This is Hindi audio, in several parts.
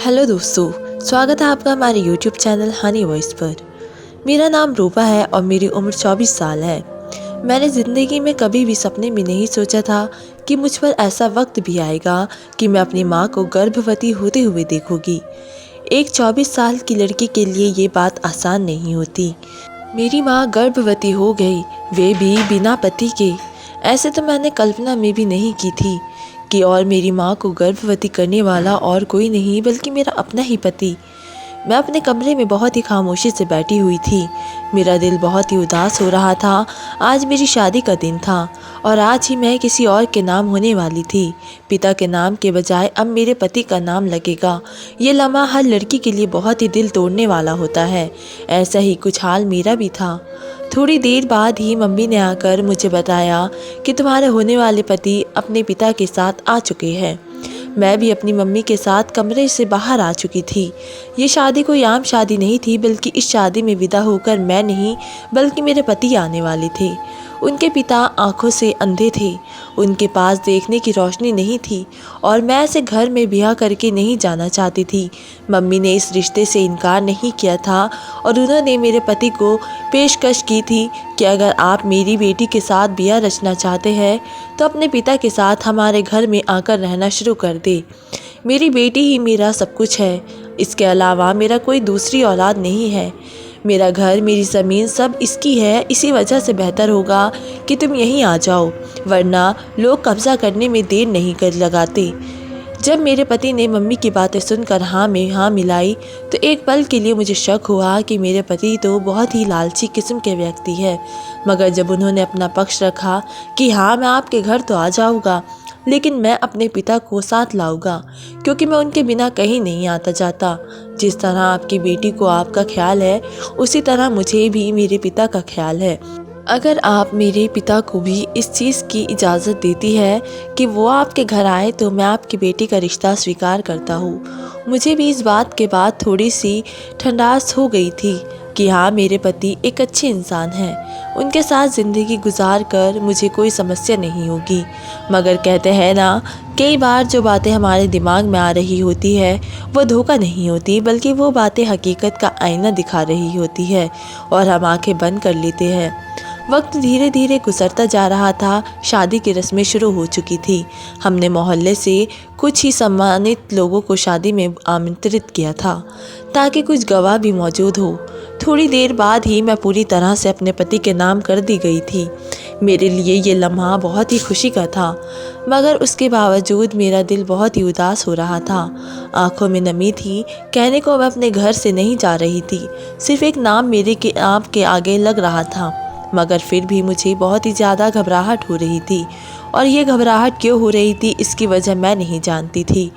हेलो दोस्तों, स्वागत है आपका हमारे यूट्यूब चैनल हनी वॉइस पर। मेरा नाम रूपा है और मेरी उम्र 24 साल है। मैंने ज़िंदगी में कभी भी सपने में नहीं सोचा था कि मुझ पर ऐसा वक्त भी आएगा कि मैं अपनी माँ को गर्भवती होते हुए देखूंगी। एक 24 साल की लड़की के लिए ये बात आसान नहीं होती। मेरी माँ गर्भवती हो गई, वे भी बिना पति के। ऐसे तो मैंने कल्पना में भी नहीं की थी कि और मेरी माँ को गर्भवती करने वाला और कोई नहीं बल्कि मेरा अपना ही पति। मैं अपने कमरे में बहुत ही खामोशी से बैठी हुई थी। मेरा दिल बहुत ही उदास हो रहा था। आज मेरी शादी का दिन था और आज ही मैं किसी और के नाम होने वाली थी। पिता के नाम के बजाय अब मेरे पति का नाम लगेगा। ये लम्हा हर लड़की के लिए बहुत ही दिल तोड़ने वाला होता है। ऐसा ही कुछ हाल मेरा भी था। थोड़ी देर बाद ही मम्मी ने आकर मुझे बताया कि तुम्हारे होने वाले पति अपने पिता के साथ आ चुके हैं। मैं भी अपनी मम्मी के साथ कमरे से बाहर आ चुकी थी। ये शादी कोई आम शादी नहीं थी, बल्कि इस शादी में विदा होकर मैं नहीं बल्कि मेरे पति आने वाले थे। उनके पिता आंखों से अंधे थे, उनके पास देखने की रोशनी नहीं थी और मैं ऐसे घर में ब्याह करके नहीं जाना चाहती थी। मम्मी ने इस रिश्ते से इनकार नहीं किया था और उन्होंने मेरे पति को पेशकश की थी कि अगर आप मेरी बेटी के साथ ब्याह रचना चाहते हैं तो अपने पिता के साथ हमारे घर में आकर रहना शुरू कर दे। मेरी बेटी ही मेरा सब कुछ है, इसके अलावा मेरा कोई दूसरी औलाद नहीं है। मेरा घर, मेरी ज़मीन सब इसकी है। इसी वजह से बेहतर होगा कि तुम यहीं आ जाओ, वरना लोग कब्जा करने में देर नहीं कर लगाते। जब मेरे पति ने मम्मी की बातें सुनकर हाँ में हाँ मिलाई तो एक पल के लिए मुझे शक हुआ कि मेरे पति तो बहुत ही लालची किस्म के व्यक्ति है। मगर जब उन्होंने अपना पक्ष रखा कि हाँ मैं आपके घर तो आ जाऊँगा, लेकिन मैं अपने पिता को साथ लाऊंगा क्योंकि मैं उनके बिना कहीं नहीं आता जाता। जिस तरह आपकी बेटी को आपका ख्याल है, उसी तरह मुझे भी मेरे पिता का ख्याल है। अगर आप मेरे पिता को भी इस चीज़ की इजाज़त देती है कि वो आपके घर आए तो मैं आपकी बेटी का रिश्ता स्वीकार करता हूँ। मुझे भी इस बात के बाद थोड़ी सी ठंडास हो गई थी कि हाँ मेरे पति एक अच्छे इंसान हैं। उनके साथ ज़िंदगी गुजार कर मुझे कोई समस्या नहीं होगी। मगर कहते हैं ना, कई बार जो बातें हमारे दिमाग में आ रही होती है वो धोखा नहीं होती, बल्कि वो बातें हकीकत का आईना दिखा रही होती है और हम आंखें बंद कर लेते हैं। वक्त धीरे धीरे गुजरता जा रहा था। शादी की रस्में शुरू हो चुकी थी। हमने मोहल्ले से कुछ ही सम्मानित लोगों को शादी में आमंत्रित किया था ताकि कुछ गवाह भी मौजूद हो। थोड़ी देर बाद ही मैं पूरी तरह से अपने पति के नाम कर दी गई थी। मेरे लिए ये लम्हा बहुत ही खुशी का था, मगर उसके बावजूद मेरा दिल बहुत ही उदास हो रहा था। आंखों में नमी थी। कहने को मैं अपने घर से नहीं जा रही थी, सिर्फ एक नाम मेरे के आप के आगे लग रहा था। मगर फिर भी मुझे बहुत ही ज़्यादा घबराहट हो रही थी और ये घबराहट क्यों हो रही थी इसकी वजह मैं नहीं जानती थी।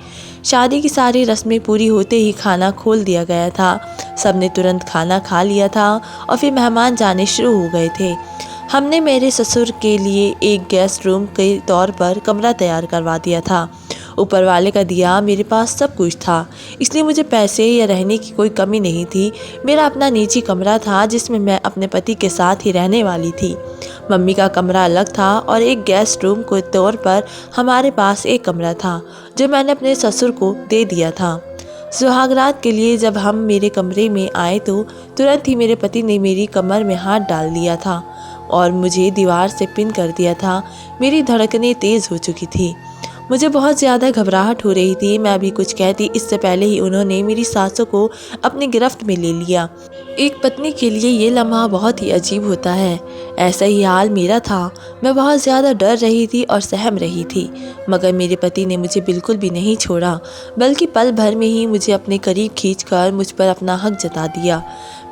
शादी की सारी रस्में पूरी होते ही खाना खोल दिया गया था। सबने तुरंत खाना खा लिया था और फिर मेहमान जाने शुरू हो गए थे। हमने मेरे ससुर के लिए एक गेस्ट रूम के तौर पर कमरा तैयार करवा दिया था। ऊपर वाले का दिया मेरे पास सब कुछ था, इसलिए मुझे पैसे या रहने की कोई कमी नहीं थी। मेरा अपना निजी कमरा था जिसमें मैं अपने पति के साथ ही रहने वाली थी। मम्मी का कमरा अलग था और एक गेस्ट रूम के तौर पर हमारे पास एक कमरा था जो मैंने अपने ससुर को दे दिया था। सुहागरात के लिए जब हम मेरे कमरे में आए तो तुरंत ही मेरे पति ने मेरी कमर में हाथ डाल दिया था और मुझे दीवार से पिन कर दिया था। मेरी धड़कनें तेज़ हो चुकी थी। मुझे बहुत ज़्यादा घबराहट हो रही थी। मैं अभी कुछ कहती इससे पहले ही उन्होंने मेरी सासों को अपनी गिरफ्त में ले लिया। एक पत्नी के लिए ये लम्हा बहुत ही अजीब होता है। ऐसा ही हाल मेरा था। मैं बहुत ज़्यादा डर रही थी और सहम रही थी, मगर मेरे पति ने मुझे बिल्कुल भी नहीं छोड़ा, बल्कि पल भर में ही मुझे अपने करीब खींचकर मुझ पर अपना हक जता दिया।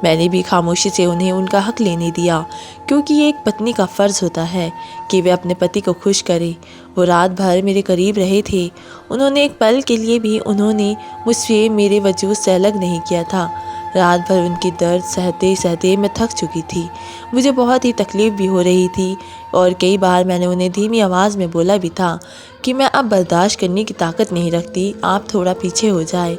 मैंने भी खामोशी से उन्हें उनका हक लेने दिया, क्योंकि ये एक पत्नी का फ़र्ज़ होता है कि वे अपने पति को खुश करे। वो रात भर मेरे करीब रहे थे। उन्होंने एक पल के लिए भी उन्होंने मुझसे मेरे वजूद से अलग नहीं किया था। रात भर उनकी दर्द सहते सहते मैं थक चुकी थी। मुझे बहुत ही तकलीफ़ भी हो रही थी और कई बार मैंने उन्हें धीमी आवाज़ में बोला भी था कि मैं अब बर्दाश्त करने की ताकत नहीं रखती, आप थोड़ा पीछे हो जाए।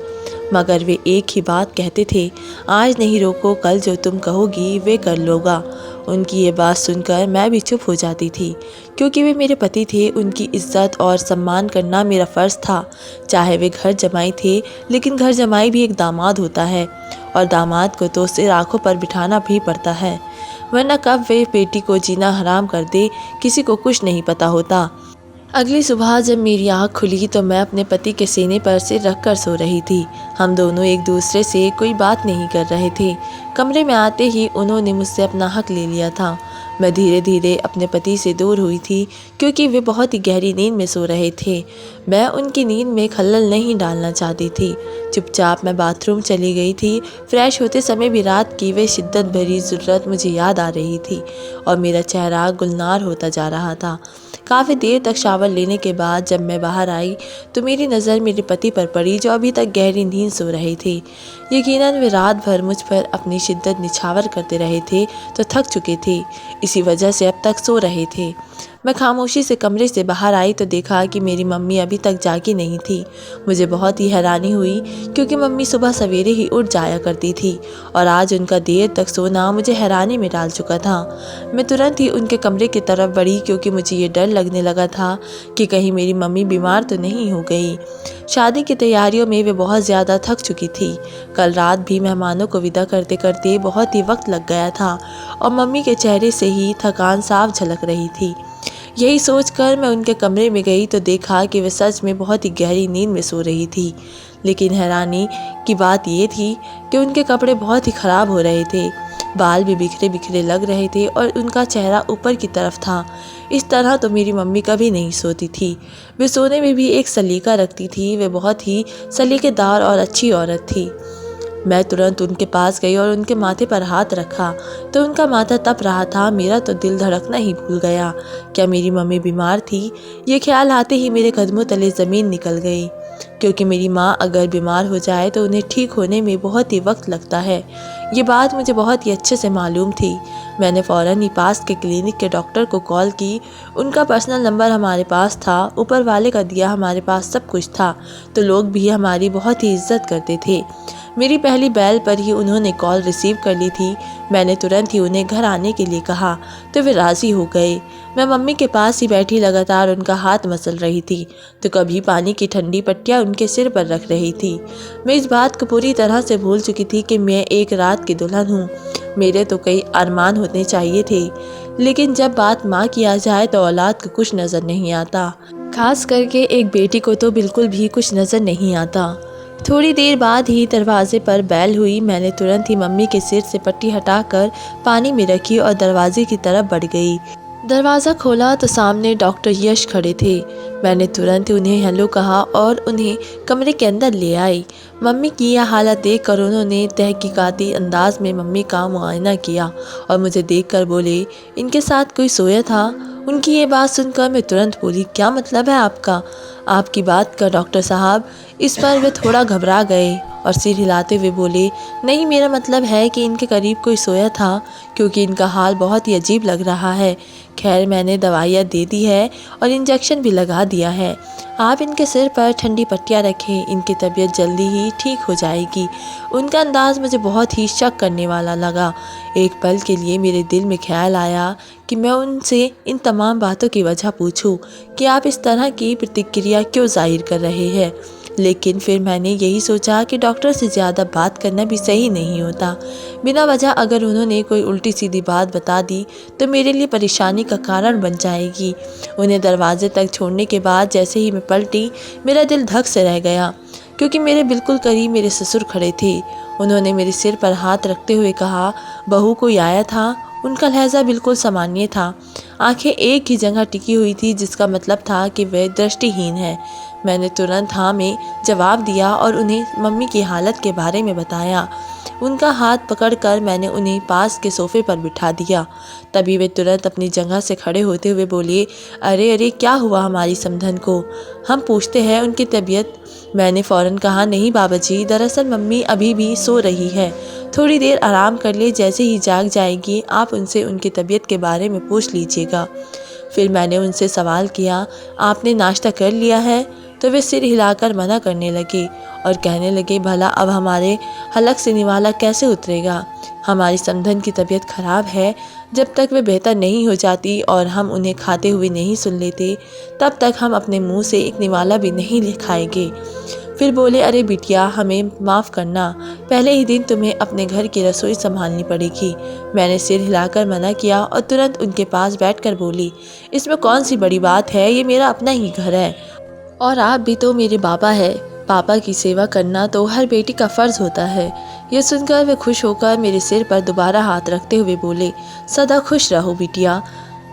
मगर वे एक ही बात कहते थे, आज नहीं रोको, कल जो तुम कहोगी वे कर लोगा। उनकी ये बात सुनकर मैं भी चुप हो जाती थी, क्योंकि वे मेरे पति थे। उनकी इज्जत और सम्मान करना मेरा फ़र्ज़ था, चाहे वे घर जमाई थे, लेकिन घर जमाई भी एक दामाद होता है और दामाद को तो सिर आँखों पर बिठाना भी पड़ता है, वरना कब वे बेटी को जीना हराम कर दे किसी को कुछ नहीं पता होता। अगली सुबह जब मेरी आँख खुली तो मैं अपने पति के सीने पर सिर रखकर सो रही थी। हम दोनों एक दूसरे से कोई बात नहीं कर रहे थे। कमरे में आते ही उन्होंने मुझसे अपना हक ले लिया था। मैं धीरे धीरे अपने पति से दूर हुई थी, क्योंकि वे बहुत ही गहरी नींद में सो रहे थे। मैं उनकी नींद में खलल नहीं डालना चाहती थी। चुपचाप मैं बाथरूम चली गई थी। फ्रेश होते समय भी रात की वे शिद्दत भरी ज़रूरत मुझे याद आ रही थी और मेरा चेहरा गुलनार होता जा रहा था। काफ़ी देर तक शावर लेने के बाद जब मैं बाहर आई तो मेरी नज़र मेरे पति पर पड़ी, जो अभी तक गहरी नींद सो रहे थे। यकीनन वे रात भर मुझ पर अपनी शिद्दत निछावर करते रहे थे तो थक चुके थे, इसी वजह से अब तक सो रहे थे। मैं खामोशी से कमरे से बाहर आई तो देखा कि मेरी मम्मी अभी तक जागी नहीं थी। मुझे बहुत ही हैरानी हुई, क्योंकि मम्मी सुबह सवेरे ही उठ जाया करती थी और आज उनका देर तक सोना मुझे हैरानी में डाल चुका था। मैं तुरंत ही उनके कमरे की तरफ बढ़ी, क्योंकि मुझे ये डर लगने लगा था कि कहीं मेरी मम्मी बीमार तो नहीं हो गई। शादी की तैयारियों में वे बहुत ज़्यादा थक चुकी थी। कल रात भी मेहमानों को विदा करते करते बहुत ही वक्त लग गया था और मम्मी के चेहरे से ही थकान साफ झलक रही थी। यही सोचकर मैं उनके कमरे में गई तो देखा कि वे सच में बहुत ही गहरी नींद में सो रही थी। लेकिन हैरानी की बात ये थी कि उनके कपड़े बहुत ही ख़राब हो रहे थे, बाल भी बिखरे बिखरे लग रहे थे और उनका चेहरा ऊपर की तरफ था। इस तरह तो मेरी मम्मी कभी नहीं सोती थी। वे सोने में भी एक सलीका रखती थी। वे बहुत ही सलीकेदार और अच्छी औरत थी। मैं तुरंत उनके पास गई और उनके माथे पर हाथ रखा तो उनका माथा तप रहा था। मेरा तो दिल धड़कना ही भूल गया। क्या मेरी मम्मी बीमार थी? ये ख्याल आते ही मेरे कदमों तले ज़मीन निकल गई, क्योंकि मेरी माँ अगर बीमार हो जाए तो उन्हें ठीक होने में बहुत ही वक्त लगता है। ये बात मुझे बहुत ही अच्छे से मालूम थी। मैंने फ़ौरन ही पास के क्लिनिक के डॉक्टर को कॉल की। उनका पर्सनल नंबर हमारे पास था, ऊपर वाले का दिया हमारे पास सब कुछ था, तो लोग भी हमारी बहुत ही इज्जत करते थे। मेरी पहली बैल पर ही उन्होंने कॉल रिसीव कर ली थी। मैंने तुरंत ही उन्हें घर आने के लिए कहा तो वे राज़ी हो गए। मैं मम्मी के पास ही बैठी लगातार उनका हाथ मसल रही थी तो कभी पानी की ठंडी पट्टियाँ उनके सिर पर रख रही थी। मैं इस बात को पूरी तरह से भूल चुकी थी कि मैं एक रात की दुल्हन हूँ। मेरे तो कई अरमान होने चाहिए थे, लेकिन जब बात माँ की आ जाए तो औलाद को कुछ नज़र नहीं आता, खास करके एक बेटी को तो बिल्कुल भी कुछ नज़र नहीं आता। थोड़ी देर बाद ही दरवाजे पर बैल हुई। मैंने तुरंत ही मम्मी के सिर से पट्टी हटाकर पानी में रखी और दरवाजे की तरफ बढ़ गई। दरवाज़ा खोला तो सामने डॉक्टर यश खड़े थे। मैंने तुरंत ही उन्हें हेलो कहा और उन्हें कमरे के अंदर ले आई। मम्मी की यह हालत देखकर उन्होंने तहकीकाती अंदाज में मम्मी का मुआयना किया और मुझे देखकर बोले, इनके साथ कोई सोया था? उनकी ये बात सुनकर मैं तुरंत बोली, क्या मतलब है आपका, आपकी बात का डॉक्टर साहब? इस पर वे थोड़ा घबरा गए और सिर हिलाते हुए बोले, नहीं, मेरा मतलब है कि इनके करीब कोई सोया था, क्योंकि इनका हाल बहुत ही अजीब लग रहा है। खैर, मैंने दवाइयाँ दे दी है और इंजेक्शन भी लगा दिया है। आप इनके सिर पर ठंडी पट्टियाँ रखें, इनकी तबीयत जल्दी ही ठीक हो जाएगी। उनका अंदाज़ मुझे बहुत ही शक करने वाला लगा। एक पल के लिए मेरे दिल में ख्याल आया कि मैं उनसे इन तमाम बातों की वजह पूछूं कि आप इस तरह की प्रतिक्रिया क्यों जाहिर कर रहे हैं। लेकिन फिर मैंने यही सोचा कि डॉक्टर से ज़्यादा बात करना भी सही नहीं होता। बिना वजह अगर उन्होंने कोई उल्टी सीधी बात बता दी तो मेरे लिए परेशानी का कारण बन जाएगी। उन्हें दरवाजे तक छोड़ने के बाद जैसे ही मैं पलटी, मेरा दिल धक से रह गया, क्योंकि मेरे बिल्कुल करीब मेरे ससुर खड़े थे। उन्होंने मेरे सिर पर हाथ रखते हुए कहा, बहू कोई आया था? उनका लहजा बिल्कुल सामान्य था। आंखें एक ही जगह टिकी हुई थी, जिसका मतलब था कि वह दृष्टिहीन है। मैंने तुरंत हाँ में जवाब दिया और उन्हें मम्मी की हालत के बारे में बताया। उनका हाथ पकड़कर मैंने उन्हें पास के सोफे पर बिठा दिया। तभी वे तुरंत अपनी जगह से खड़े होते हुए बोले, अरे अरे, क्या हुआ हमारी समधन को? हम पूछते हैं उनकी तबीयत। मैंने फ़ौरन कहा, नहीं बाबाजी, दरअसल मम्मी अभी भी सो रही है, थोड़ी देर आराम कर ले, जैसे ही जाग जाएगी आप उनसे उनकी तबीयत के बारे में पूछ लीजिएगा। फिर मैंने उनसे सवाल किया, आपने नाश्ता कर लिया है? तो वे सिर हिलाकर मना करने लगे और कहने लगे, भला अब हमारे हलक से निवाला कैसे उतरेगा। हमारी समधन की तबीयत खराब है, जब तक वे बेहतर नहीं हो जाती और हम उन्हें खाते हुए नहीं सुन लेते, तब तक हम अपने मुंह से एक निवाला भी नहीं खाएंगे। फिर बोले, अरे बिटिया, हमें माफ़ करना, पहले ही दिन तुम्हें अपने घर की रसोई संभालनी पड़ेगी। मैंने सिर हिलाकर मना किया और तुरंत उनके पास बैठकर बोली, इसमें कौन सी बड़ी बात है, ये मेरा अपना ही घर है और आप भी तो मेरे बाबा है। पापा की सेवा करना तो हर बेटी का फ़र्ज़ होता है। यह सुनकर वे खुश होकर मेरे सिर पर दोबारा हाथ रखते हुए बोले, सदा खुश रहो बिटिया,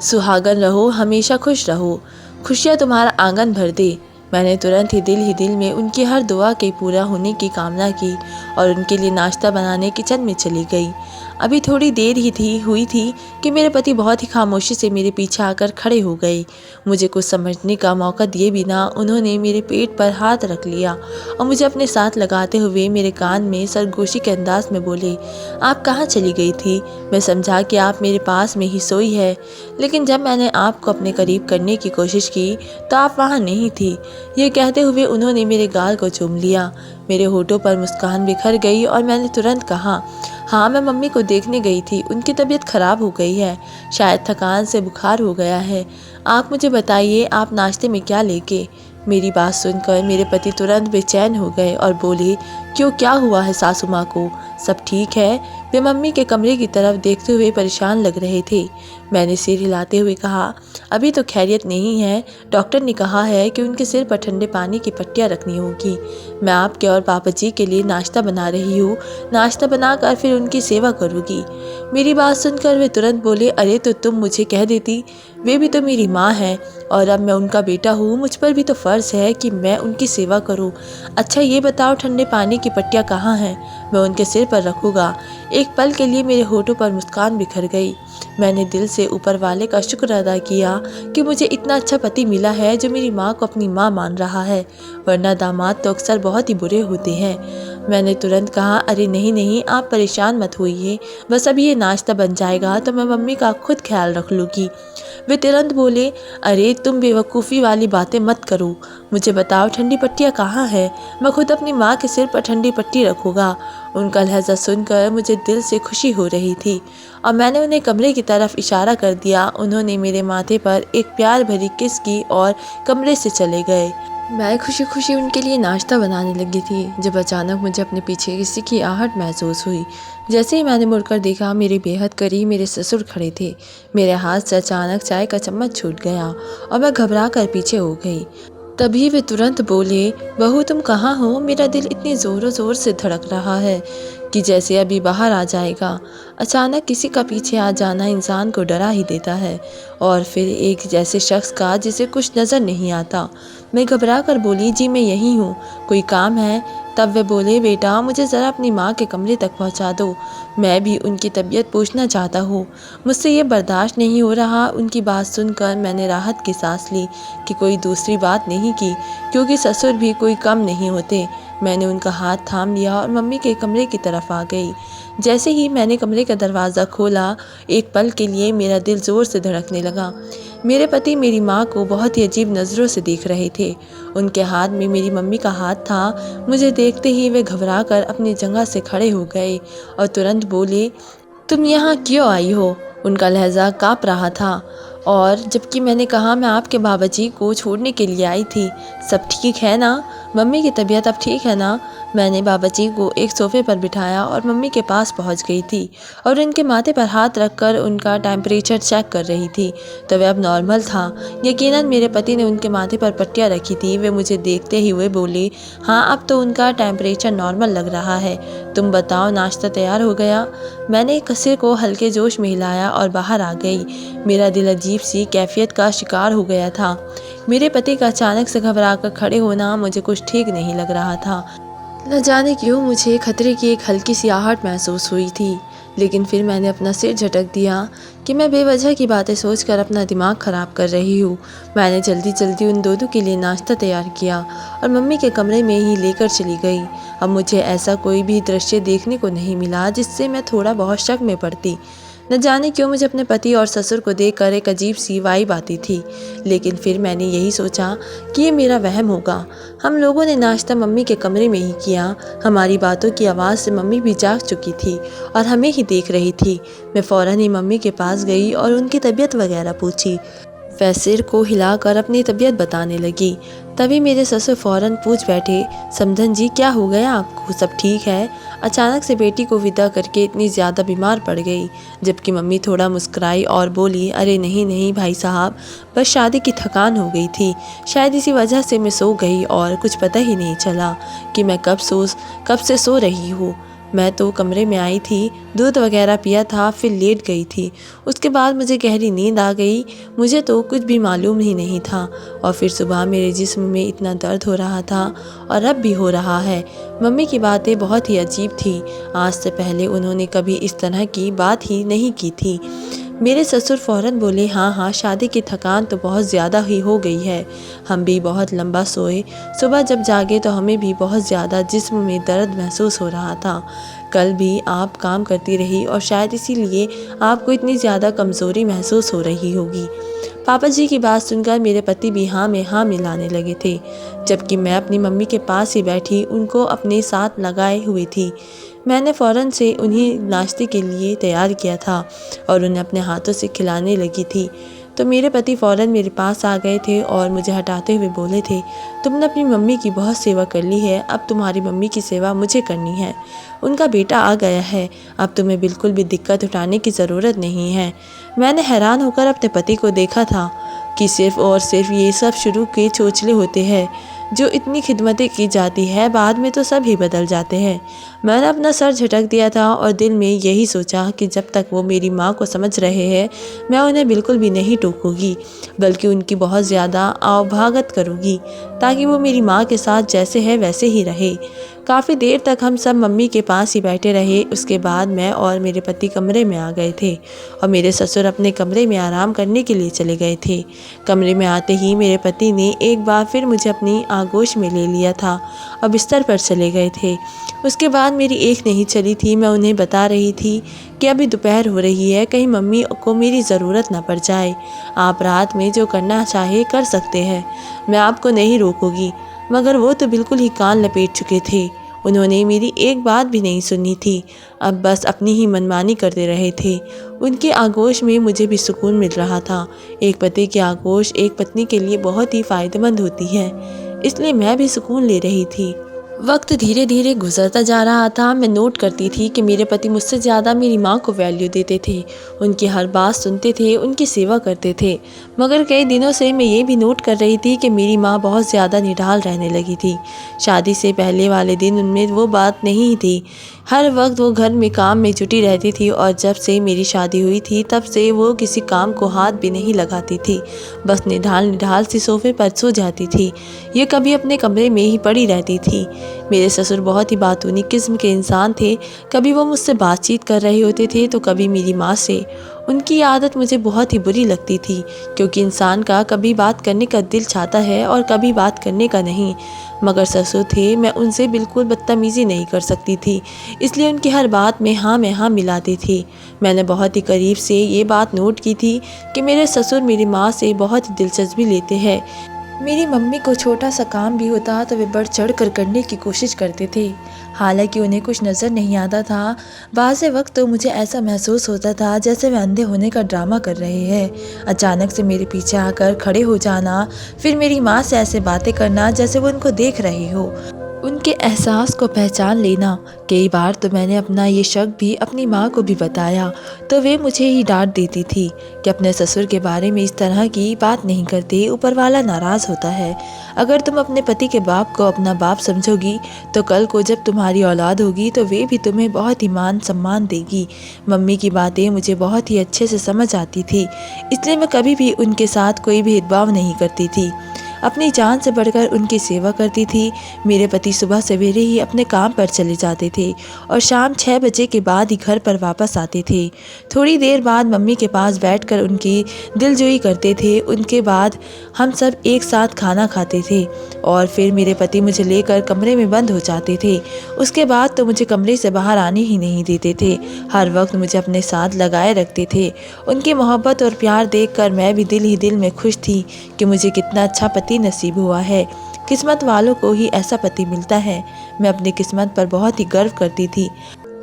सुहागन रहो, हमेशा खुश रहो, खुशियाँ तुम्हारा आंगन भर दे। मैंने तुरंत ही दिल में उनकी हर दुआ के पूरा होने की कामना की और उनके लिए नाश्ता बनाने किचन में चली गई। अभी थोड़ी देर हुई थी कि मेरे पति बहुत ही खामोशी से मेरे पीछे आकर खड़े हो गए। मुझे कुछ समझने का मौका दिए बिना उन्होंने मेरे पेट पर हाथ रख लिया और मुझे अपने साथ लगाते हुए मेरे कान में सरगोशी के अंदाज में बोले, आप कहाँ चली गई थी? मैं समझा कि आप मेरे पास में ही सोई है, लेकिन जब मैंने आपको अपने करीब करने की कोशिश की तो आप वहाँ नहीं थी। ये कहते हुए उन्होंने मेरे गाल को चूम लिया। मेरे होठों पर मुस्कान बिखर गई और मैंने तुरंत कहा, हाँ, मैं मम्मी को देखने गई थी, उनकी तबीयत खराब हो गई है, शायद थकान से बुखार हो गया है। आप मुझे बताइए, आप नाश्ते में क्या लेके? मेरी बात सुनकर मेरे पति तुरंत बेचैन हो गए और बोले, क्यों, क्या हुआ है सासू माँ को? सब ठीक है? वे मम्मी के कमरे की तरफ देखते हुए परेशान लग रहे थे। मैंने सिर हिलाते हुए कहा, अभी तो खैरियत नहीं है, डॉक्टर ने कहा है कि उनके सिर पर ठंडे पानी की पट्टियाँ रखनी होगी। मैं आपके और पापा जी के लिए नाश्ता बना रही हूँ, नाश्ता बनाकर फिर उनकी सेवा करूँगी। मेरी बात सुनकर वे तुरंत बोले, अरे तो तुम मुझे कह देती, वे भी तो मेरी माँ है और अब मैं उनका बेटा हूँ, मुझ पर भी तो फ़र्ज़ है कि मैं उनकी सेवा करूँ। अच्छा ये बताओ, ठंडे पानी की पट्टियाँ कहाँ हैं? मैं उनके सिर पर रखूँगा। एक पल के लिए मेरे होठों पर मुस्कान बिखर गई। मैंने दिल से ऊपर वाले का शुक्र अदा किया कि मुझे इतना अच्छा पति मिला है जो मेरी माँ को अपनी माँ मान रहा है, वरना दामाद तो अक्सर बहुत ही बुरे होते हैं। मैंने तुरंत कहा, अरे नहीं नहीं, आप परेशान मत होइए, बस अब ये नाश्ता बन जाएगा तो मैं मम्मी का खुद ख्याल रख लूँगी। वे तुरंत बोले, अरे तुम बेवकूफ़ी वाली बातें मत करो, मुझे बताओ ठंडी पट्टियाँ कहाँ है? मैं खुद अपनी माँ के सिर पर ठंडी पट्टी रखूँगा। उनका लहजा सुनकर मुझे दिल से खुशी हो रही थी और मैंने उन्हें कमरे की तरफ इशारा कर दिया। उन्होंने मेरे माथे पर एक प्यार भरी किस की और कमरे से चले गए। मैं खुशी खुशी उनके लिए नाश्ता बनाने लगी थी जब अचानक मुझे अपने पीछे किसी की आहट महसूस हुई। जैसे ही मैंने मुड़कर देखा, मेरे बेहद करीब मेरे ससुर खड़े थे। मेरे हाथ से अचानक चाय का चम्मच छूट गया और मैं घबरा कर पीछे हो गई। तभी वे तुरंत बोले, बहू तुम कहाँ हो? मेरा दिल इतनी ज़ोरों ज़ोर से धड़क रहा है कि जैसे अभी बाहर आ जाएगा। अचानक किसी का पीछे आ जाना इंसान को डरा ही देता है, और फिर एक जैसे शख्स का जिसे कुछ नज़र नहीं आता। मैं घबरा कर बोली, जी मैं यहीं हूँ, कोई काम है? तब वे बोले, बेटा मुझे ज़रा अपनी माँ के कमरे तक पहुँचा दो, मैं भी उनकी तबीयत पूछना चाहता हूँ, मुझसे ये बर्दाश्त नहीं हो रहा। उनकी बात सुनकर मैंने राहत की सांस ली कि कोई दूसरी बात नहीं की, क्योंकि ससुर भी कोई कम नहीं होते। मैंने उनका हाथ थाम लिया और मम्मी के कमरे की तरफ आ गई। जैसे ही मैंने कमरे का दरवाज़ा खोला, एक पल के लिए मेरा दिल ज़ोर से धड़कने लगा। मेरे पति मेरी माँ को बहुत ही अजीब नज़रों से देख रहे थे। उनके हाथ में मेरी मम्मी का हाथ था। मुझे देखते ही वे घबरा कर अपनी जगह से खड़े हो गए और तुरंत बोले, तुम यहाँ क्यों आई हो? उनका लहजा काँप रहा था और जबकि मैंने कहा, मैं आपके बाबा जी को छोड़ने के लिए आई थी। सब ठीक है ना? मम्मी की तबीयत अब ठीक है ना? मैंने बाबा जी को एक सोफ़े पर बिठाया और मम्मी के पास पहुंच गई थी और उनके माथे पर हाथ रखकर उनका टेम्परेचर चेक कर रही थी, तो वह अब नॉर्मल था। यकीनन मेरे पति ने उनके माथे पर पट्टियाँ रखी थी। वे मुझे देखते ही हुए बोले, हाँ अब तो उनका टेम्परेचर नॉर्मल लग रहा है। तुम बताओ, नाश्ता तैयार हो गया? मैंने सिर को हल्के जोश में हिलाया और बाहर आ गई। मेरा दिल अजीब सी कैफियत का शिकार हो गया था। मेरे पति का अचानक से घबरा कर खड़े होना मुझे कुछ ठीक नहीं लग रहा था। न जाने क्यों मुझे खतरे की एक हल्की सी आहट महसूस हुई थी, लेकिन फिर मैंने अपना सिर झटक दिया कि मैं बेवजह की बातें सोचकर अपना दिमाग ख़राब कर रही हूँ। मैंने जल्दी जल्दी उन दोनों के लिए नाश्ता तैयार किया और मम्मी के कमरे में ही लेकर चली गई। अब मुझे ऐसा कोई भी दृश्य देखने को नहीं मिला जिससे मैं थोड़ा बहुत शक में पड़ती। न जाने क्यों मुझे अपने पति और ससुर को देखकर एक अजीब सी वाइब आती थी, लेकिन फिर मैंने यही सोचा कि ये मेरा वहम होगा। हम लोगों ने नाश्ता मम्मी के कमरे में ही किया। हमारी बातों की आवाज़ से मम्मी भी जाग चुकी थी और हमें ही देख रही थी। मैं फ़ौरन ही मम्मी के पास गई और उनकी तबीयत वगैरह पूछी। वह सिर को हिलाकर अपनी तबीयत बताने लगी। तभी मेरे ससुर फ़ौरन पूछ बैठे, समधन जी क्या हो गया आपको, सब ठीक है? अचानक से बेटी को विदा करके इतनी ज़्यादा बीमार पड़ गई। जबकि मम्मी थोड़ा मुस्कुराई और बोली, अरे नहीं नहीं भाई साहब, बस शादी की थकान हो गई थी, शायद इसी वजह से मैं सो गई और कुछ पता ही नहीं चला कि मैं कब से सो रही हूँ। मैं तो कमरे में आई थी, दूध वगैरह पिया था, फिर लेट गई थी। उसके बाद मुझे गहरी नींद आ गई। मुझे तो कुछ भी मालूम ही नहीं था और फिर सुबह मेरे जिस्म में इतना दर्द हो रहा था और अब भी हो रहा है। मम्मी की बातें बहुत ही अजीब थी। आज से पहले उन्होंने कभी इस तरह की बात ही नहीं की थी। मेरे ससुर फ़ौरन बोले, हाँ हाँ, शादी की थकान तो बहुत ज़्यादा ही हो गई है। हम भी बहुत लंबा सोए। सुबह जब जागे तो हमें भी बहुत ज़्यादा जिस्म में दर्द महसूस हो रहा था। कल भी आप काम करती रही और शायद इसीलिए आपको इतनी ज़्यादा कमज़ोरी महसूस हो रही होगी। पापा जी की बात सुनकर मेरे पति भी हाँ में हाँ मिलाने लगे थे, जबकि मैं अपनी मम्मी के पास ही बैठी उनको अपने साथ लगाए हुई थी। मैंने फ़ौरन से उन्हें नाश्ते के लिए तैयार किया था और उन्हें अपने हाथों से खिलाने लगी थी, तो मेरे पति फ़ौरन मेरे पास आ गए थे और मुझे हटाते हुए बोले थे, तुमने अपनी मम्मी की बहुत सेवा कर ली है, अब तुम्हारी मम्मी की सेवा मुझे करनी है। उनका बेटा आ गया है, अब तुम्हें बिल्कुल भी दिक्कत उठाने की ज़रूरत नहीं है। मैंने हैरान होकर अपने पति को देखा था कि सिर्फ़ और सिर्फ ये सब शुरू के चोचले होते हैं। जो इतनी खिदमतें की जाती है बाद में तो सब ही बदल जाते हैं। मैंने अपना सर झटक दिया था और दिल में यही सोचा कि जब तक वो मेरी माँ को समझ रहे हैं मैं उन्हें बिल्कुल भी नहीं टोकूंगी, बल्कि उनकी बहुत ज़्यादा आवभगत करूँगी ताकि वो मेरी माँ के साथ जैसे है वैसे ही रहे। काफ़ी देर तक हम सब मम्मी के पास ही बैठे रहे। उसके बाद मैं और मेरे पति कमरे में आ गए थे और मेरे ससुर अपने कमरे में आराम करने के लिए चले गए थे। कमरे में आते ही मेरे पति ने एक बार फिर मुझे अपनी आगोश में ले लिया था और बिस्तर पर चले गए थे। उसके बाद मेरी एक नहीं चली थी। मैं उन्हें बता रही थी कि अभी दोपहर हो रही है, कहीं मम्मी को मेरी ज़रूरत ना पड़ जाए। आप रात में जो करना चाहे कर सकते हैं, मैं आपको नहीं रोकूंगी। मगर वो तो बिल्कुल ही कान लपेट चुके थे। उन्होंने मेरी एक बात भी नहीं सुनी थी, अब बस अपनी ही मनमानी करते रहे थे। उनके आगोश में मुझे भी सुकून मिल रहा था। एक पति की आगोश एक पत्नी के लिए बहुत ही फ़ायदेमंद होती है, इसलिए मैं भी सुकून ले रही थी। वक्त धीरे धीरे गुजरता जा रहा था। मैं नोट करती थी कि मेरे पति मुझसे ज़्यादा मेरी माँ को वैल्यू देते थे, उनकी हर बात सुनते थे, उनकी सेवा करते थे। मगर कई दिनों से मैं ये भी नोट कर रही थी कि मेरी माँ बहुत ज़्यादा निढाल रहने लगी थी। शादी से पहले वाले दिन उनमें वो बात नहीं थी। हर वक्त वो घर में काम में जुटी रहती थी और जब से मेरी शादी हुई थी तब से वो किसी काम को हाथ भी नहीं लगाती थी। बस निढाल सी सोफे पर सो जाती थी। ये कभी अपने कमरे में ही पड़ी रहती थी। मेरे ससुर बहुत ही बातूनी किस्म के इंसान थे। कभी वो मुझसे बातचीत कर रहे होते थे तो कभी मेरी माँ से। उनकी आदत मुझे बहुत ही बुरी लगती थी, क्योंकि इंसान का कभी बात करने का दिल चाहता है और कभी बात करने का नहीं। मगर ससुर थे, मैं उनसे बिल्कुल बदतमीज़ी नहीं कर सकती थी, इसलिए उनकी हर बात में हाँ मिलाती थी। मैंने बहुत ही करीब से ये बात नोट की थी कि मेरे ससुर मेरी माँ से बहुत ही दिलचस्पी लेते हैं। मेरी मम्मी को छोटा सा काम भी होता तो वे बढ़ चढ़ कर करने की कोशिश करते थे, हालांकि उन्हें कुछ नज़र नहीं आता था। बाज़ वक्त तो मुझे ऐसा महसूस होता था जैसे वे अंधे होने का ड्रामा कर रहे हैं। अचानक से मेरे पीछे आकर खड़े हो जाना, फिर मेरी माँ से ऐसे बातें करना जैसे वो उनको देख रही हो, उनके एहसास को पहचान लेना। कई बार तो मैंने अपना ये शक भी अपनी माँ को भी बताया, तो वे मुझे ही डांट देती थी कि अपने ससुर के बारे में इस तरह की बात नहीं करते, ऊपर वाला नाराज़ होता है। अगर तुम अपने पति के बाप को अपना बाप समझोगी तो कल को जब तुम्हारी औलाद होगी तो वे भी तुम्हें बहुत ही मान सम्मान देगी। मम्मी की बातें मुझे बहुत ही अच्छे से समझ आती थी, इसलिए मैं कभी भी उनके साथ कोई भेदभाव नहीं करती थी, अपनी जान से बढ़कर उनकी सेवा करती थी। मेरे पति सुबह सवेरे ही अपने काम पर चले जाते थे और शाम 6 बजे के बाद ही घर पर वापस आते थे। थोड़ी देर बाद मम्मी के पास बैठकर उनकी दिलजोई करते थे। उनके बाद हम सब एक साथ खाना खाते थे। और फिर मेरे पति मुझे लेकर कमरे में बंद हो जाते थे। उसके बाद तो मुझे कमरे से बाहर आने ही नहीं देते थे। हर वक्त मुझे अपने साथ लगाए रखते थे। उनकी मोहब्बत और प्यार देखकर मैं भी दिल ही दिल में खुश थी कि मुझे कितना अच्छा पति नसीब हुआ है। किस्मत वालों को ही ऐसा पति मिलता है। मैं अपनी किस्मत पर बहुत ही गर्व करती थी।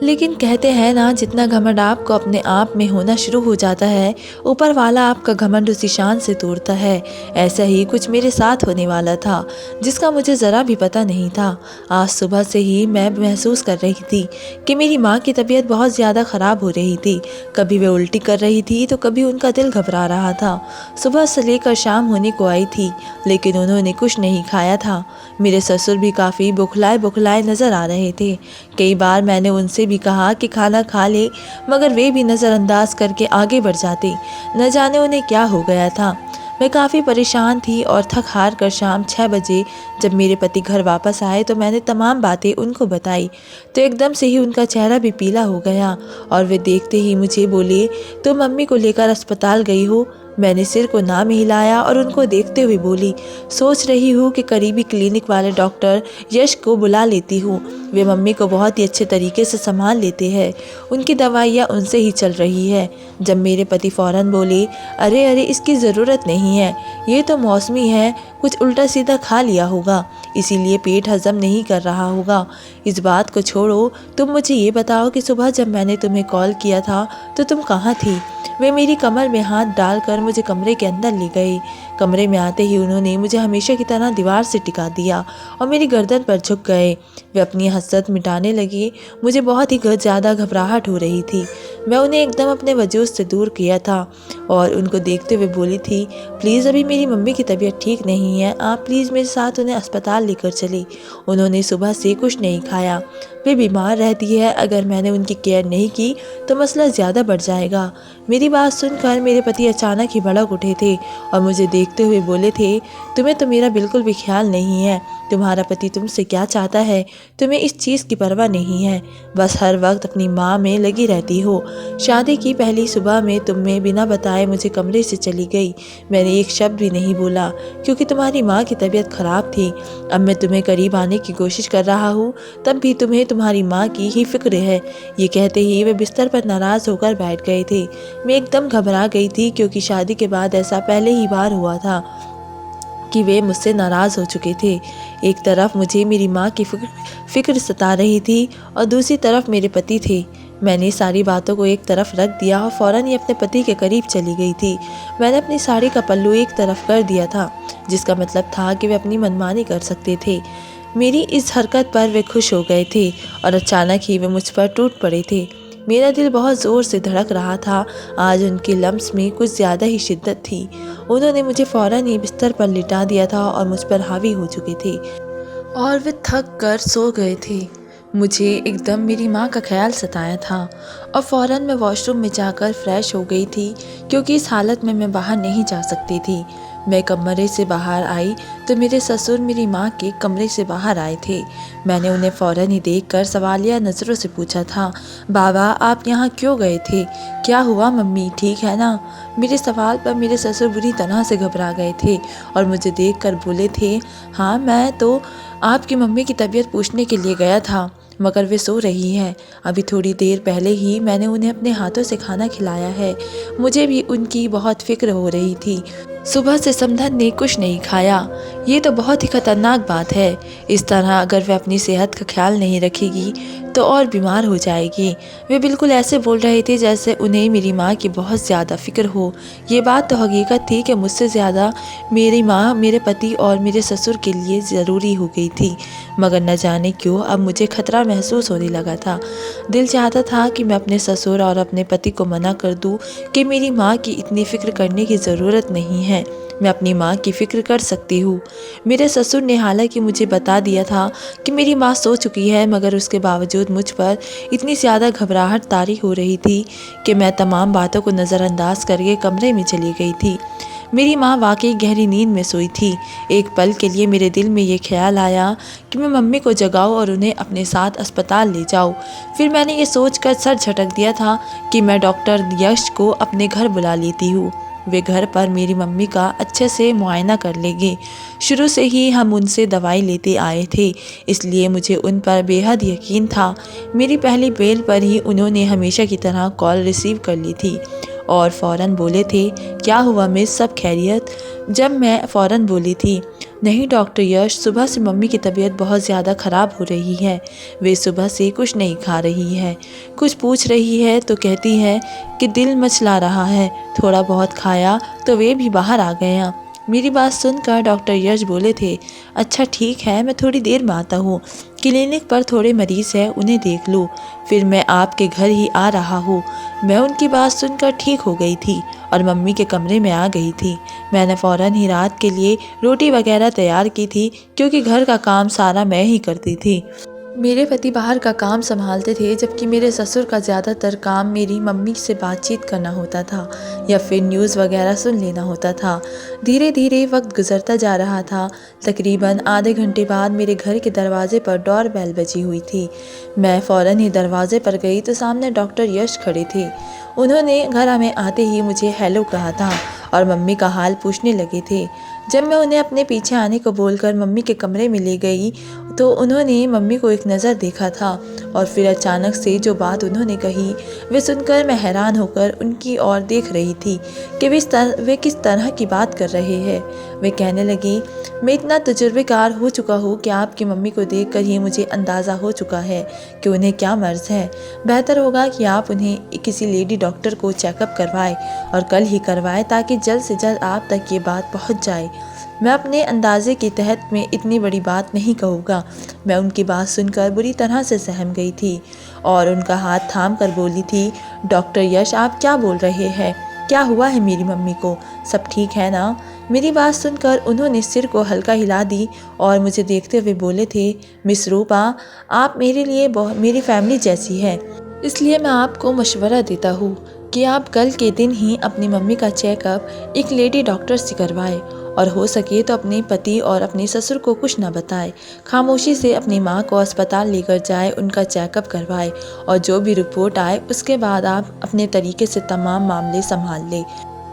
लेकिन कहते हैं ना, जितना घमंड आपको अपने आप में होना शुरू हो जाता है, ऊपर वाला आपका घमंड उसी शान से तोड़ता है। ऐसा ही कुछ मेरे साथ होने वाला था, जिसका मुझे ज़रा भी पता नहीं था। आज सुबह से ही मैं महसूस कर रही थी कि मेरी माँ की तबीयत बहुत ज़्यादा ख़राब हो रही थी। कभी वे उल्टी कर रही थी तो कभी उनका दिल घबरा रहा था। सुबह से लेकर शाम होने को आई थी, लेकिन उन्होंने कुछ नहीं खाया था। मेरे ससुर भी काफ़ी बुखलाए बुखलाए नज़र आ रहे थे। कई बार मैंने उनसे भी कहा कि खाना खा ले, मगर वे भी नज़रअंदाज करके आगे बढ़ जाते। न जाने उन्हें क्या हो गया था। मैं काफ़ी परेशान थी और थक हार कर शाम 6 बजे जब मेरे पति घर वापस आए तो मैंने तमाम बातें उनको बताई। तो एकदम से ही उनका चेहरा भी पीला हो गया और वे देखते ही मुझे बोले, तुम मम्मी को लेकर अस्पताल गई हो? मैंने सिर को ना में हिलाया और उनको देखते हुए बोली, सोच रही हूँ कि करीबी क्लिनिक वाले डॉक्टर यश को बुला लेती हूँ। वे मम्मी को बहुत ही अच्छे तरीके से संभाल लेते हैं। उनकी दवाइयाँ उनसे ही चल रही है। जब मेरे पति फ़ौरन बोले, अरे अरे, इसकी ज़रूरत नहीं है, ये तो मौसमी है, कुछ उल्टा सीधा खा लिया होगा, इसीलिए पेट हजम नहीं कर रहा होगा। इस बात को छोड़ो, तुम मुझे ये बताओ कि सुबह जब मैंने तुम्हें कॉल किया था तो तुम कहाँ थी? वे मेरी कमर में हाथ डालकर मुझे कमरे के अंदर ले गए। कमरे में आते ही उन्होंने मुझे हमेशा की तरह दीवार से टिका दिया और मेरी गर्दन पर झुक गए। वे अपनी हसरत मिटाने लगे। मुझे बहुत ही ज़्यादा घबराहट हो रही थी। मैं उन्हें एकदम अपने वजूद से दूर किया था और उनको देखते हुए बोली थी, प्लीज़ अभी मेरी मम्मी की तबीयत ठीक नहीं है, आप प्लीज़ मेरे साथ उन्हें अस्पताल लेकर चले। उन्होंने सुबह से कुछ नहीं खाया। वे बीमार रहती है, अगर मैंने उनकी केयर नहीं की तो मसला ज़्यादा बढ़ जाएगा। मेरी बात सुनकर मेरे पति अचानक ही भड़क उठे थे और मुझे देखते हुए बोले थे, तुम्हें तो मेरा बिल्कुल भी ख्याल नहीं है। तुम्हारा पति तुमसे क्या चाहता है, तुम्हें इस चीज़ की परवाह नहीं है। बस हर वक्त अपनी माँ में लगी रहती हो। शादी की पहली सुबह में तुमने बिना बताए मुझे कमरे से चली गई। मैंने एक शब्द भी नहीं बोला क्योंकि तुम्हारी माँ की तबीयत खराब थी। अब मैं तुम्हें करीब आने की कोशिश कर रहा हूँ, तब भी तुम्हें तुम्हारी माँ की ही फिक्र है। ये कहते ही वे बिस्तर पर नाराज़ होकर बैठ गए थे। मैं एकदम घबरा गई थी क्योंकि शादी के बाद ऐसा पहले ही बार हुआ था कि वे मुझसे नाराज़ हो चुके थे। एक तरफ मुझे मेरी माँ की फिक्र सता रही थी और दूसरी तरफ मेरे पति थे। मैंने सारी बातों को एक तरफ रख दिया और फ़ौरन ही अपने पति के करीब चली गई थी। मैंने अपनी साड़ी का पल्लू एक तरफ कर दिया था, जिसका मतलब था कि वे अपनी मनमानी कर सकते थे। मेरी इस हरकत पर वे खुश हो गए थे और अचानक ही वे मुझ पर टूट पड़े थे। मेरा दिल बहुत ज़ोर से धड़क रहा था। आज उनके लम्स में कुछ ज़्यादा ही शिद्दत थी। उन्होंने मुझे फ़ौरन ही बिस्तर पर लिटा दिया था और मुझ पर हावी हो चुके थे और वे थक कर सो गए थे। मुझे एकदम मेरी माँ का ख्याल सताया था और फ़ौरन मैं वॉशरूम में जाकर फ्रेश हो गई थी क्योंकि इस हालत में मैं बाहर नहीं जा सकती थी। मैं कमरे से बाहर आई तो मेरे ससुर मेरी माँ के कमरे से बाहर आए थे। मैंने उन्हें फ़ौरन ही देखकर सवालिया नज़रों से पूछा था, बाबा आप यहाँ क्यों गए थे? क्या हुआ मम्मी, ठीक है ना? मेरे सवाल पर मेरे ससुर बुरी तरह से घबरा गए थे और मुझे देखकर बोले थे, हाँ मैं तो आपकी मम्मी की तबीयत पूछने के लिए गया था, मगर वे सो रही है। अभी थोड़ी देर पहले ही मैंने उन्हें अपने हाथों से खाना खिलाया है। मुझे भी उनकी बहुत फिक्र हो रही थी। सुबह से समधन ने कुछ नहीं खाया। ये तो बहुत ही खतरनाक बात है। इस तरह अगर वे अपनी सेहत का ख्याल नहीं रखेगी तो और बीमार हो जाएगी। वे बिल्कुल ऐसे बोल रहे थे जैसे उन्हें मेरी माँ की बहुत ज़्यादा फिक्र हो। ये बात तो हकीकत थी कि मुझसे ज़्यादा मेरी माँ मेरे पति और मेरे ससुर के लिए ज़रूरी हो गई थी, मगर न जाने क्यों अब मुझे खतरा महसूस होने लगा था। दिल चाहता था कि मैं अपने ससुर और अपने पति को मना कर दूं कि मेरी माँ की इतनी फ़िक्र करने की ज़रूरत नहीं है, मैं अपनी माँ की फ़िक्र कर सकती हूँ। मेरे ससुर ने हालांकि मुझे बता दिया था कि मेरी माँ सो चुकी है, मगर उसके बावजूद मुझ पर इतनी ज़्यादा घबराहट तारी हो रही थी कि मैं तमाम बातों को नज़रअंदाज करके कमरे में चली गई थी। मेरी माँ वाकई गहरी नींद में सोई थी। एक पल के लिए मेरे दिल में ये ख्याल आया कि मैं मम्मी को जगाऊं और उन्हें अपने साथ अस्पताल ले जाऊं। फिर मैंने ये सोचकर सर झटक दिया था कि मैं डॉक्टर यश को अपने घर बुला लेती हूँ। वे घर पर मेरी मम्मी का अच्छे से मुआयना कर लेंगे। शुरू से ही हम उनसे दवाई लेते आए थे, इसलिए मुझे उन पर बेहद यकीन था। मेरी पहली बेल पर ही उन्होंने हमेशा की तरह कॉल रिसीव कर ली थी और फ़ौरन बोले थे, क्या हुआ मिस, सब खैरियत? जब मैं फ़ौरन बोली थी, नहीं डॉक्टर यश, सुबह से मम्मी की तबीयत बहुत ज़्यादा ख़राब हो रही है। वे सुबह से कुछ नहीं खा रही है, कुछ पूछ रही है तो कहती है कि दिल मचला रहा है। थोड़ा बहुत खाया तो वे भी बाहर आ गया। मेरी बात सुनकर डॉक्टर यश बोले थे, अच्छा ठीक है, मैं थोड़ी देर में आता हूँ। क्लिनिक पर थोड़े मरीज़ हैं, उन्हें देख लूँ, फिर मैं आपके घर ही आ रहा हूँ। मैं उनकी बात सुनकर ठीक हो गई थी और मम्मी के कमरे में आ गई थी। मैंने फ़ौरन ही रात के लिए रोटी वगैरह तैयार की थी, क्योंकि घर का काम सारा मैं ही करती थी। मेरे पति बाहर का काम संभालते थे, जबकि मेरे ससुर का ज़्यादातर काम मेरी मम्मी से बातचीत करना होता था या फिर न्यूज़ वगैरह सुन लेना होता था। धीरे धीरे वक्त गुजरता जा रहा था। तकरीबन आधे घंटे बाद मेरे घर के दरवाजे पर डोर बेल बजी हुई थी। मैं फ़ौरन ही दरवाजे पर गई तो सामने डॉक्टर यश खड़े थे। उन्होंने घर में आते ही मुझे हेलो कहा था और मम्मी का हाल पूछने लगे थे। जब मैं उन्हें अपने पीछे आने को बोलकर मम्मी के कमरे में ले गई तो उन्होंने मम्मी को एक नज़र देखा था और फिर अचानक से जो बात उन्होंने कही वे सुनकर मैं हैरान होकर उनकी ओर देख रही थी कि वे किस तरह की बात कर रहे हैं। वे कहने लगी, मैं इतना तजुर्बेकार हो चुका हूँ कि आपकी मम्मी को देखकर ही मुझे अंदाज़ा हो चुका है कि उन्हें क्या मर्ज़ है। बेहतर होगा कि आप उन्हें किसी लेडी डॉक्टर को चेकअप करवाएं और कल ही करवाएं, ताकि जल्द से जल्द आप तक ये बात पहुँच जाए। मैं अपने अंदाजे के तहत में इतनी बड़ी बात नहीं कहूँगा। मैं उनकी बात सुनकर बुरी तरह से सहम गई थी और उनका हाथ थाम कर बोली थी, डॉक्टर यश आप क्या बोल रहे हैं? क्या हुआ है मेरी मम्मी को? सब ठीक है ना? मेरी बात सुनकर उन्होंने सिर को हल्का हिला दी और मुझे देखते हुए बोले थे, मिस रूपा, आप मेरे लिए मेरी फैमिली जैसी है, इसलिए मैं आपको मशवरा देता हूँ कि आप कल के दिन ही अपनी मम्मी का चेकअप एक लेडी डॉक्टर से करवाएं और हो सके तो अपने पति और अपने ससुर को कुछ ना बताएं। खामोशी से अपनी माँ को अस्पताल लेकर जाए, उनका चेकअप करवाएं और जो भी रिपोर्ट आए उसके बाद आप अपने तरीके से तमाम मामले संभाल लें।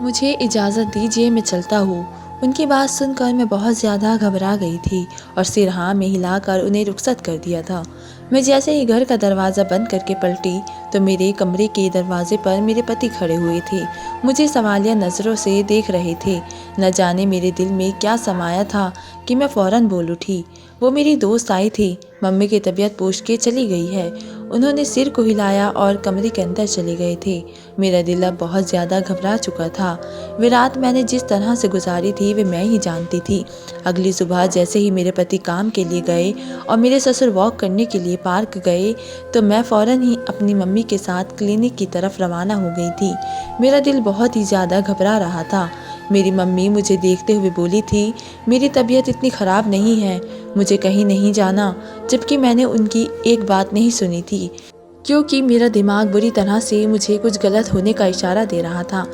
मुझे इजाज़त दीजिए, मैं चलता हूँ। उनकी बात सुनकर मैं बहुत ज़्यादा घबरा गई थी और सिर हाँ में हिलाकर उन्हें रुखसत कर दिया था। मैं जैसे ही घर का दरवाज़ा बंद करके पलटी तो मेरे कमरे के दरवाजे पर मेरे पति खड़े हुए थे। मुझे सवालिया नज़रों से देख रहे थे। न जाने मेरे दिल में क्या समाया था कि मैं फ़ौरन बोल उठी, वो मेरी दोस्त आई थी, मम्मी की तबीयत पूछ के चली गई है। उन्होंने सिर को हिलाया और कमरे के अंदर चले गए थे। मेरा दिल अब बहुत ज़्यादा घबरा चुका था। वे रात मैंने जिस तरह से गुजारी थी वे मैं ही जानती थी। अगली सुबह जैसे ही मेरे पति काम के लिए गए और मेरे ससुर वॉक करने के लिए पार्क गए तो मैं फ़ौरन ही अपनी मम्मी के साथ क्लिनिक की तरफ रवाना हो गई थी। मेरा दिल बहुत ही ज़्यादा घबरा रहा था। मेरी मम्मी मुझे देखते हुए बोली थी, मेरी तबीयत इतनी ख़राब नहीं है, मुझे कहीं नहीं जाना। जबकि मैंने उनकी एक बात नहीं सुनी थी, क्योंकि मेरा दिमाग बुरी तरह से मुझे कुछ गलत होने का इशारा दे रहा था।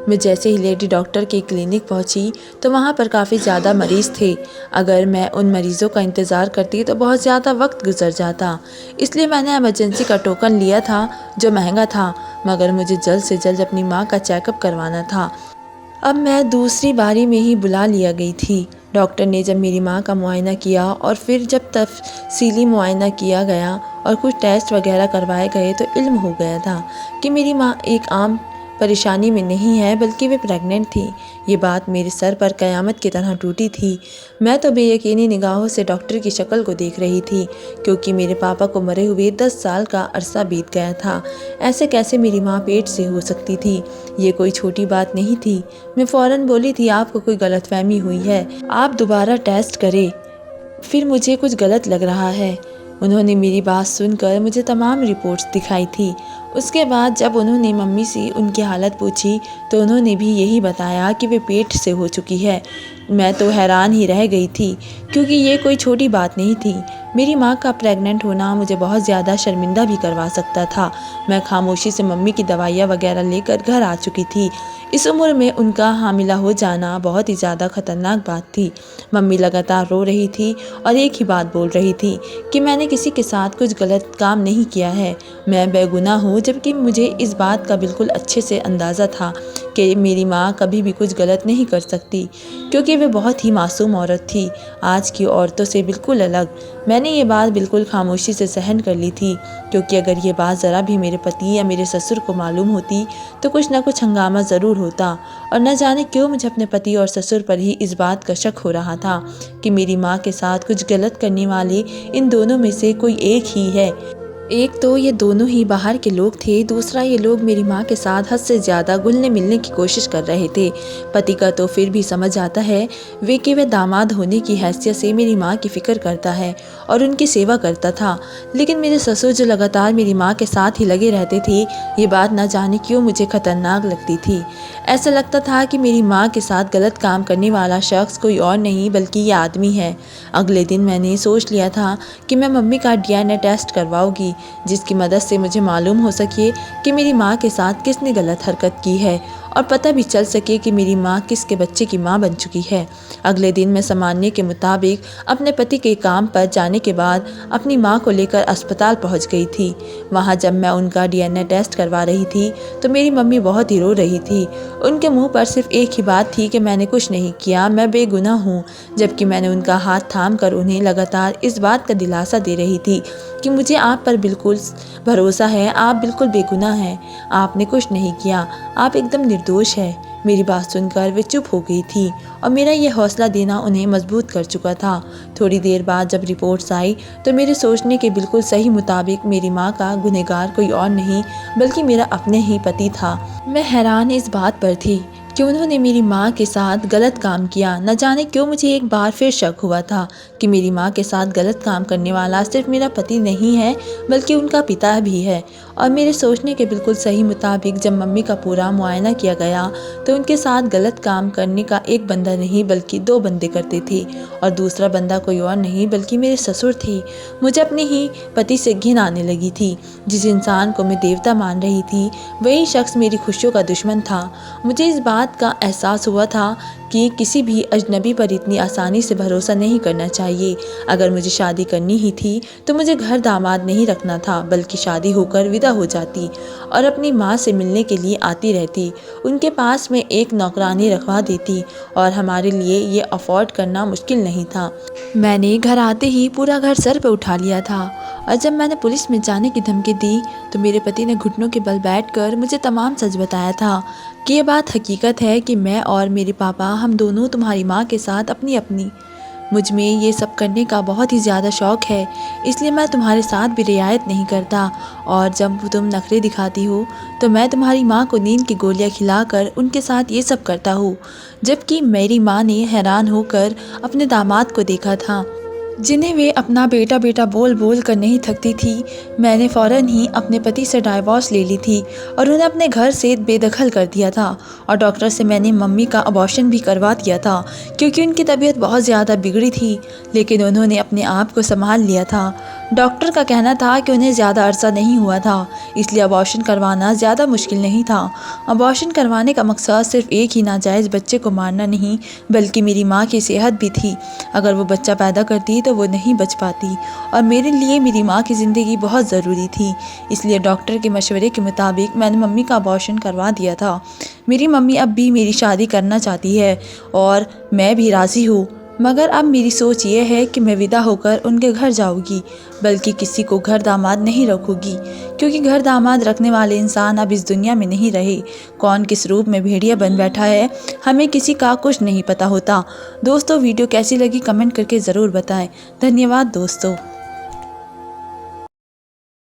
मैं जैसे ही लेडी डॉक्टर के क्लिनिक पहुंची तो वहां पर काफ़ी ज़्यादा मरीज़ थे। अगर मैं उन मरीज़ों का इंतज़ार करती तो बहुत ज़्यादा वक्त गुजर जाता, इसलिए मैंने इमरजेंसी का टोकन लिया था जो महंगा था, मगर मुझे जल्द से जल्द अपनी माँ का चेकअप करवाना था। अब मैं दूसरी बारी में ही बुला लिया गई थी। डॉक्टर ने जब मेरी माँ का मुआयना किया और फिर जब तफसीली मुआयना किया गया और कुछ टेस्ट वगैरह करवाए गए तो इल्म हो गया था कि मेरी माँ एक आम परेशानी में नहीं है बल्कि वे प्रेग्नेंट थी। ये बात मेरे सर पर क़यामत की तरह टूटी थी। मैं तो बेयकीनी निगाहों से डॉक्टर की शक्ल को देख रही थी, क्योंकि मेरे पापा को मरे हुए 10 साल का अरसा बीत गया था। ऐसे कैसे मेरी माँ पेट से हो सकती थी? ये कोई छोटी बात नहीं थी। मैं फ़ौरन बोली थी, आपको कोई गलतफहमी हुई है, आप दोबारा टेस्ट करें, फिर मुझे कुछ गलत लग रहा है। उन्होंने मेरी बात सुनकर मुझे तमाम रिपोर्ट्स दिखाई थी। उसके बाद जब उन्होंने मम्मी से उनकी हालत पूछी तो उन्होंने भी यही बताया कि वे पेट से हो चुकी है। मैं तो हैरान ही रह गई थी, क्योंकि ये कोई छोटी बात नहीं थी। मेरी माँ का प्रेग्नेंट होना मुझे बहुत ज़्यादा शर्मिंदा भी करवा सकता था। मैं खामोशी से मम्मी की दवाइयाँ वगैरह लेकर घर आ चुकी थी। इस उम्र में उनका हामिला हो जाना बहुत ही ज़्यादा ख़तरनाक बात थी। मम्मी लगातार रो रही थी और एक ही बात बोल रही थी कि मैंने किसी के साथ कुछ गलत काम नहीं किया है, मैं बेगुनाह हूँ। जबकि मुझे इस बात का बिल्कुल अच्छे से अंदाज़ा था कि मेरी माँ कभी भी कुछ गलत नहीं कर सकती, क्योंकि वे बहुत ही मासूम औरत थी, आज की औरतों से बिल्कुल अलग। मैंने ये बात बिल्कुल खामोशी से सहन कर ली थी, क्योंकि अगर ये बात ज़रा भी मेरे पति या मेरे ससुर को मालूम होती तो कुछ ना कुछ हंगामा ज़रूर होता। और न जाने क्यों मुझे अपने पति और ससुर पर ही इस बात का शक हो रहा था कि मेरी माँ के साथ कुछ गलत करने वाले इन दोनों में से कोई एक ही है। एक तो ये दोनों ही बाहर के लोग थे, दूसरा ये लोग मेरी माँ के साथ हद से ज़्यादा घुलने मिलने की कोशिश कर रहे थे। पति का तो फिर भी समझ आता है, वे कि वह दामाद होने की हैसियत से मेरी माँ की फ़िक्र करता है और उनकी सेवा करता था, लेकिन मेरे ससुर जो लगातार मेरी माँ के साथ ही लगे रहते थे, ये बात न जाने क्यों मुझे खतरनाक लगती थी। ऐसा लगता था कि मेरी माँ के साथ गलत काम करने वाला शख्स कोई और नहीं बल्कि ये आदमी है। अगले दिन मैंने सोच लिया था कि मैं मम्मी का DNA टेस्ट करवाऊंगी, जिसकी मदद से मुझे मालूम हो सके कि मेरी माँ के साथ किसने गलत हरकत की है और पता भी चल सके कि मेरी माँ किसके बच्चे की माँ बन चुकी है। अगले दिन मैं सामान्य के मुताबिक अपने पति के काम पर जाने के बाद अपनी माँ को लेकर अस्पताल पहुँच गई थी। वहाँ जब मैं उनका DNA टेस्ट करवा रही थी तो मेरी मम्मी बहुत ही रो रही थी। उनके मुँह पर सिर्फ एक ही बात थी कि मैंने कुछ नहीं किया, मैं बेगुनाह हूँ, जबकि मैंने उनका हाथ थाम कर उन्हें लगातार इस बात का दिलासा दे रही थी कि मुझे आप पर बिल्कुल भरोसा है, आप बिल्कुल बेगुनाह हैं, आपने कुछ नहीं किया, आप एकदम निर्दोष है। मेरी बात सुनकर वे चुप हो गई थी और मेरा ये हौसला देना उन्हें मजबूत कर चुका था। थोड़ी देर बाद जब रिपोर्ट्स आई तो मेरे सोचने के बिल्कुल सही मुताबिक मेरी माँ का गुनहगार कोई और नहीं बल्कि मेरा अपने ही पति था। मैं हैरान इस बात पर थी कि उन्होंने मेरी माँ के साथ गलत काम किया। न जाने क्यों मुझे एक बार फिर शक हुआ था कि मेरी माँ के साथ गलत काम करने वाला सिर्फ मेरा पति नहीं है बल्कि उनका पिता भी है। और मेरे सोचने के बिल्कुल सही मुताबिक जब मम्मी का पूरा मुआयना किया गया तो उनके साथ गलत काम करने का एक बंदा नहीं बल्कि दो बंदे करते थे, और दूसरा बंदा कोई और नहीं बल्कि मेरे ससुर थे। मुझे अपने ही पति से घिन आने लगी थी। जिस इंसान को मैं देवता मान रही थी वही शख्स मेरी खुशियों का दुश्मन था। मुझे इस बात का एहसास हुआ था कि किसी भी अजनबी पर इतनी आसानी से भरोसा नहीं करना चाहिए। अगर मुझे शादी करनी ही थी तो मुझे घर दामाद नहीं रखना था बल्कि शादी होकर विदा हो जाती और अपनी माँ से मिलने के लिए आती रहती, उनके पास में एक नौकरानी रखवा देती और हमारे लिए ये अफोर्ड करना मुश्किल नहीं था। मैंने घर आते ही पूरा घर सर पे उठा लिया था और जब मैंने पुलिस में जाने की धमकी दी तो मेरे पति ने घुटनों के बल बैठकर मुझे तमाम सच बताया था कि ये बात हकीकत है कि मैं और मेरे पापा हम दोनों तुम्हारी माँ के साथ अपनी मुझ में ये सब करने का बहुत ही ज़्यादा शौक़ है, इसलिए मैं तुम्हारे साथ भी रियायत नहीं करता। और जब तुम नखरे दिखाती हो तो मैं तुम्हारी माँ को नींद की गोलियाँ खिलाकर उनके साथ ये सब करता हूँ। जबकि मेरी माँ ने हैरान होकर अपने दामाद को देखा था जिन्हें वे अपना बेटा बेटा बोल बोल कर नहीं थकती थी। मैंने फ़ौरन ही अपने पति से डाइवोर्स ले ली थी और उन्हें अपने घर से बेदखल कर दिया था और डॉक्टर से मैंने मम्मी का अबॉर्शन भी करवा दिया था क्योंकि उनकी तबीयत बहुत ज़्यादा बिगड़ी थी, लेकिन उन्होंने अपने आप को संभाल लिया था। डॉक्टर का कहना था कि उन्हें ज़्यादा अरसा नहीं हुआ था, इसलिए अबॉर्शन करवाना ज़्यादा मुश्किल नहीं था। अबॉर्शन करवाने का मकसद सिर्फ एक ही नाजायज़ बच्चे को मारना नहीं बल्कि मेरी माँ की सेहत भी थी। अगर वो बच्चा पैदा करती तो वो नहीं बच पाती और मेरे लिए मेरी माँ की ज़िंदगी बहुत ज़रूरी थी, इसलिए डॉक्टर के मशवरे के मुताबिक मैंने मम्मी का अबॉर्शन करवा दिया था। मेरी मम्मी अब भी मेरी शादी करना चाहती है और मैं भी राज़ी हूँ, मगर अब मेरी सोच ये है कि मैं विदा होकर उनके घर जाऊंगी, बल्कि किसी को घर दामाद नहीं रखूंगी, क्योंकि घर दामाद रखने वाले इंसान अब इस दुनिया में नहीं रहे। कौन किस रूप में भेड़िया बन बैठा है हमें किसी का कुछ नहीं पता होता। दोस्तों, वीडियो कैसी लगी कमेंट करके ज़रूर बताएं। धन्यवाद दोस्तों।